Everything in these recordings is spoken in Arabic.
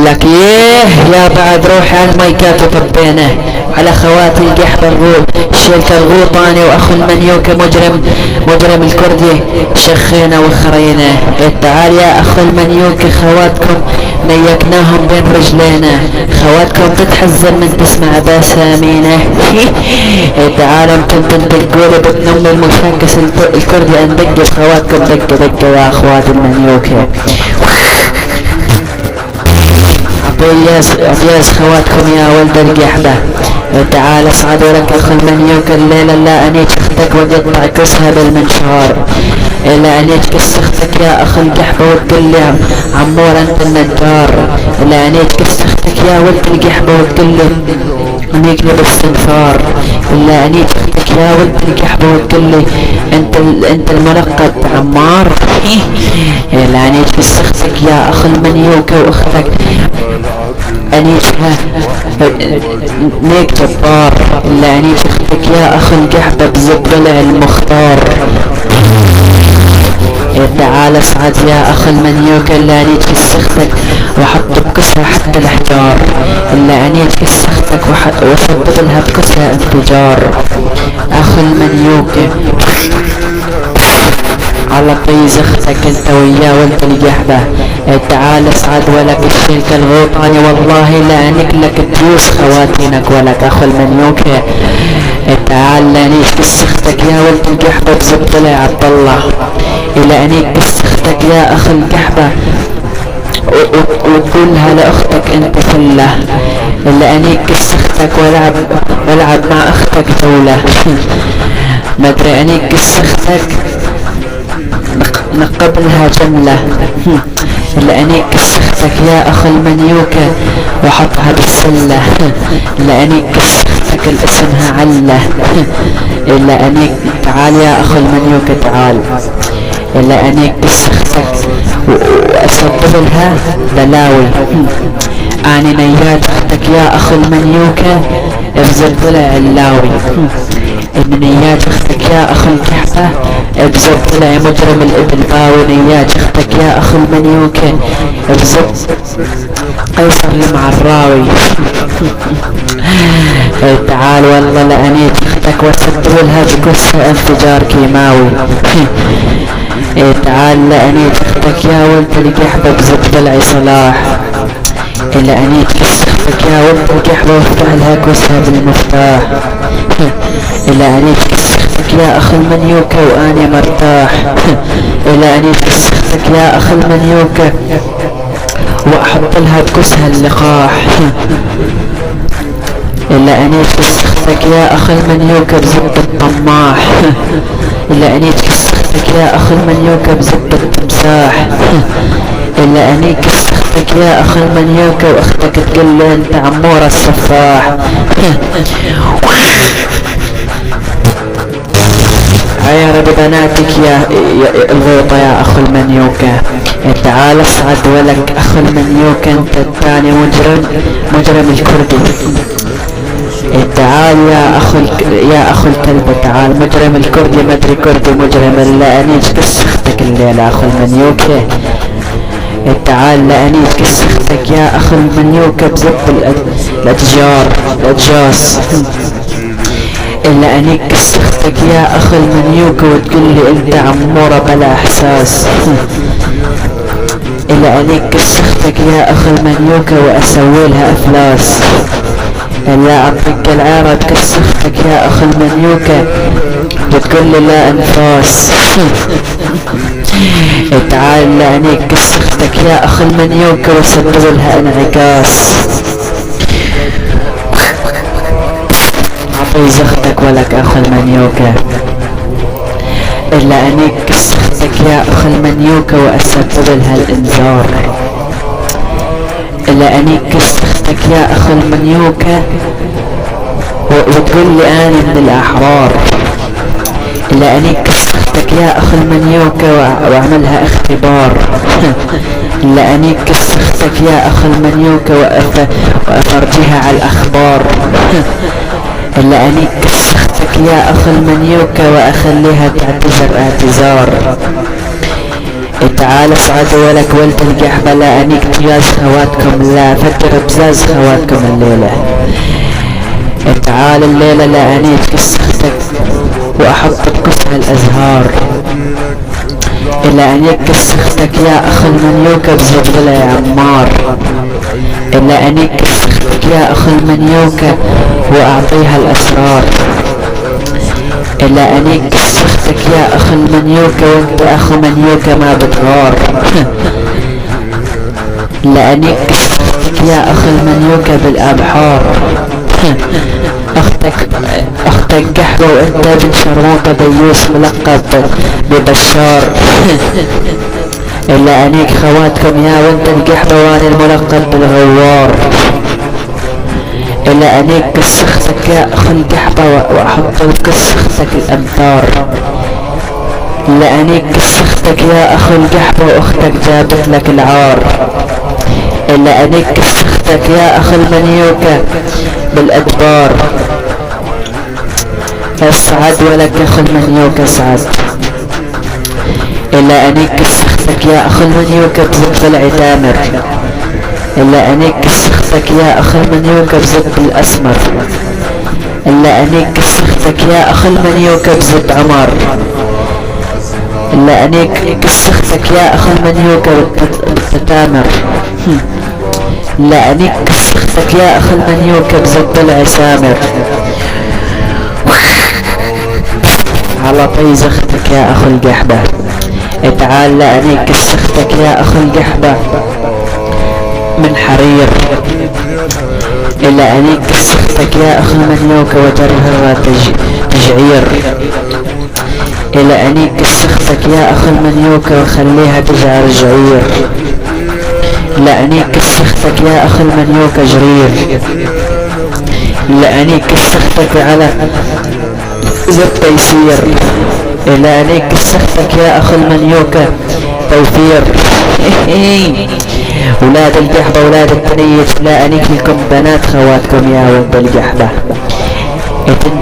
لك يا بعد روحي على المايكات وطبينه على خواتي القحب الغول شيلت الغوطاني واخو المنيوكة مجرم الكردي شخينا وخرينا. تعال يا اخو المنيوكة خواتكم نيكناهم بين رجلينا خواتكم تتحزن من تسمع باسامينا. تعال انتم تقولوا بتنم المشاكس الكردي اندق خواتكم دق يا اخوات المنيوكة. عطياس خواتكم يا ولد القحبة. تعال اصعد ولك اخو المنيوك الليلة لا انيج اختك وقطع كسها بالمنشار لا انيج كس اختك يا اخو القحبة وتقول لي عمور انت النجار لا انيج كس اختك يا ولد القحبة وتقول لي نيجي باستنفار لا انيج اختك يا ولد القحبة وتقول لي انت الملقب عمار. لا انيج كس اختك يا اخو المنيوكة واختك انيجها نيك جبار لا انيج اختك يا اخو القحبة بزبلع المختار. تعال اصعد يا اخو المنيوكة اللي انيج كس اختك وحط بكسها حتى الاحجار اللي انيج كس اختك وسبب لها بكسها انفجار. اخو المنيوكة على طيز اختك انت ويا ولد القحبة. تعال اصعد ولك الشيلك الغوطاني والله لا نكلك تيوس خواتينك ولك اخو المنيوكة. تعال لانيش كس اختك يا ولد القحبة بزبط يا عبد الله الى انيك كس اختك يا اخو القحبة وتقولها لاختك انت فله الا انيك كس اختك والعب مع اختك جولة. مدري انيك كس اختك نقبلها جملة لأنيك كسختك يا أخو المنيوكة وحطها بالسلة لأنيك كسختك الاسمها علة لأنيك تعال يا أخو المنيوكة تعال لأنيك كسختك وأسببلها بلاوي أنا نيات أختك يا أخو المنيوكة بزبلع اللاوي نيات اختك يا اخو القحبة بزبط لها مجرم الابن باوي نيات اختك يا اخو المنيوكة بزبط قيصر المعراوي. تعال والله لانيت اختك وسبلها بكسها انفجار كيماوي. تعال لانيت اختك يا ولد القحبة بزبط لها صلاح إلا أنيت كس اختك يا ولد القحبة وافتح لها كسها بالمفتاح إلا أنيت كس اختك يا أخو المنيوكة وأنا مرتاح إلا أنيت كس اختك يا أخو المنيوكة وأحط لها بكسها اللقاح إلا أنيت كس اختك يا أخو المنيوكة بزبط الطماح إلا أنيت كس اختك يا أخو المنيوكة بزبط التمساح إلا أنيك كس اختك يا أخو المنيوكة واختك تقول له انت عمور السفاح. عير ببناتك يا الغوطة يا أخو المنيوكة. تعال اصعد ولك أخو المنيوكة انت الثاني مجرم الكردي. تعال يا أخو الكلبة تعال مجرم الكردي مدري كردي مجرم إلا أنيك كس اختك الليلة أخو المنيوكة. تعال لأنيت كس اختك يا اخو المنيوكة بزب الأجاس إلا أنيك كس اختك يا اخو المنيوكة وتقول لي انت عمورة بلا احساس إلا أنيك كس اختك يا اخو المنيوكة واسوي لها افلاس إلا اعطيك العارة تكس اختك يا اخو المنيوكة وتقول لي لا انفاس. تعال لأنيك كس اختك يا اخو المنيوكة وسبب لها انعكاس عطيز اختك ولك اخو المنيوكة. الا انيك كس اختك يا اخو المنيوكة واسبب لها الانذار الا انيك كس اختك يا اخو المنيوكة وتقول لي انا من الاحرار الا انيك كس اختك يا اخو المنيوكة واعملها اختبار الا انيك كس اختك يا اخو المنيوكة وافرجيها على الاخبار الا انيك كس اختك يا اخو المنيوكة واخليها تعتذر اعتذار تعال اصعد ولك ولد القحبة، لا انيك تجاز خواتكم، لا فجر بزاز خواتكم الليلة. تعال الليلة لا انيك كسختك واحط بكسها الازهار، الا انيك كسختك يا اخ المنيوكة بزبلة يا عمار، الا انيك كسختك يا اخ المنيوكة واعطيها الاسرار، الا انيك كسختك يا اخ المنيوكة وانت اخ منيوكة ما بتغار. لا انيك كسختك يا اخ المنيوكة بالابحار، اختك قحبة وانت بن شرموطة ديوس ملقب ببشار. الا انيك خواتكم يا وانت القحبة وانا الملقب بالغوار، الا انيك كسختك يا اخ القحبة واحط بكسختك الامثار، الا انيك كسختك يا اخ القحبة واختك جابت لك العار، الا انيك كسختك يا اخ المنيوكة بالادبار. اسعد ولك اخ المنيوكة اسعد، الا انيك كسختك يا اخ المنيوكة بزب العتامر، الا انيك كسختك يا اخ المنيوكة بزب الاسمر، الا انيك كسختك يا اخ المنيوكة بزب عمر، الا انيك كسختك يا اخ المنيوكة بالتتامر، لا انيك كسختك يا اخ المنيوكة بزب العسامر. على طيز اختك يا اخ القحبة، تعال لا انيك كسختك يا اخ القحبة من حرير، الا انيك كسختك يا اخ المنيوكة وجرهها تجعير، الا انيك كسختك يا اخ المنيوكة وخليها تجعر جعير، لا انيك كسختك يا اخ المنيوكة جرير، لا انيك كسختك على زب تيسير، الا انيك كسختك يا اخ المنيوكة توفير. ولاد القحبة ولاد التنيت، لا انيك لكم بنات خواتكم يا ولد القحبة،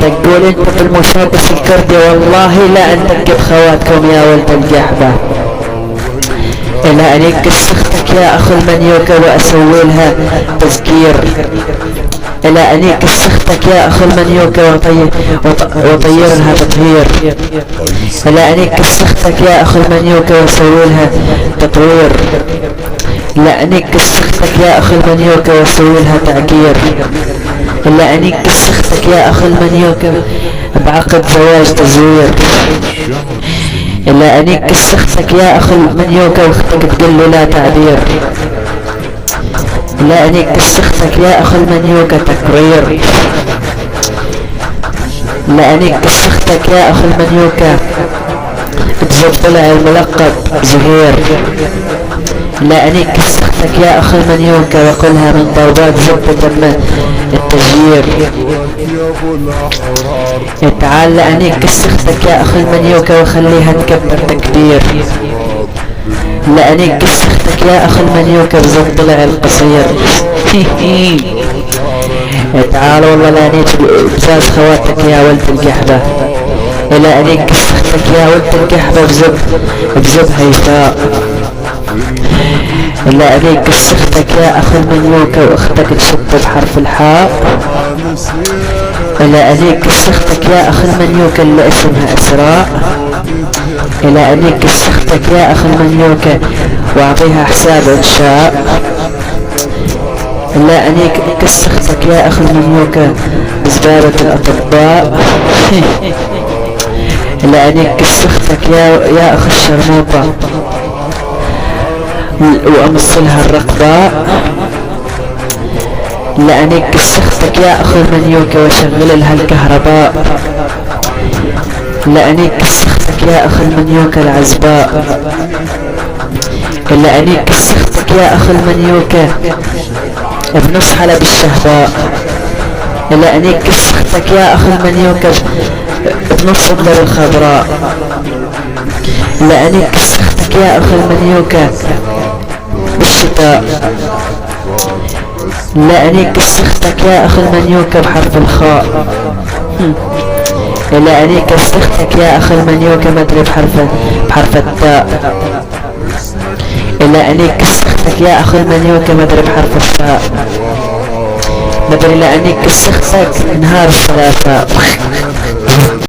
تقول انت بالمشابس الكردي والله لا انتقب خواتكم يا ولد القحبة، الا انيك كسختك يا اخ المنيوكة واسوي لها تذكير، الا انيك كسختك يا اخ المنيوكة وطير لها تطهير، الا انيك كسختك يا اخ المنيوكة واسوي لها تطوير، الا انيك كسختك يا اخ المنيوكة واسوي لها تعكير، الا انيك كسختك يا اخ المنيوكة بعقد زواج تزوير، الا انيك كسختك يا اخ المنيوكة واختك تقول له لا تعبير، الا انيك كسختك يا اخ المنيوكة تكرير، الا انيك كسختك يا اخ المنيوكة تزبلع الملقب زهير، لا انيك كسختك يا اخ المنيوكة وقلها من ضربات زبدة التجيير، تعال لا انيك كسختك يا اخ المنيوكة وخليها تكبر تكبير، لا انيك كسختك يا اخ المنيوكة بزب ضلع القصير. تعال والله لا انيك بزاز خواتك يا ولد القحبة، لا انيك كسختك يا ولد القحبة بزب هيفاء، لا انيك كسختك يا اخ المنيوكة واختك تشد بحرف الحاء، لا انيك كسختك يا اخ المنيوكة اللي اسمها اسراء، لا انيك كسختك يا اخ المنيوكة واعطيها حساب انشاء، لا انيك كسختك يا اخ المنيوكة بزبالة الاطباء، لا انيك كسختك يا اخ الشرموطة وامصلها الرقباء، لا انيك كسختك يا اخ المنيوكة وشغل لها الكهرباء، لا انيك كسختك يا اخ المنيوكة العزباء، لا انيك كسختك يا اخ المنيوكة بنص حلب الشهباء، لا انيك كسختك يا اخ المنيوكة بنص الدر الخضراء، لا انيك كسختك يا اخ المنيوكة بالشتاء، لا انيك كسختك يا اخ المنيوكة بحرف الخاء، لا انيك كسختك يا اخ المنيوكة ما ادري بحرف التاء، لأني كسختك يا أخو المليون كمدري بحرف الشاء. مدري لأني كسختك نهار الثلاثاء.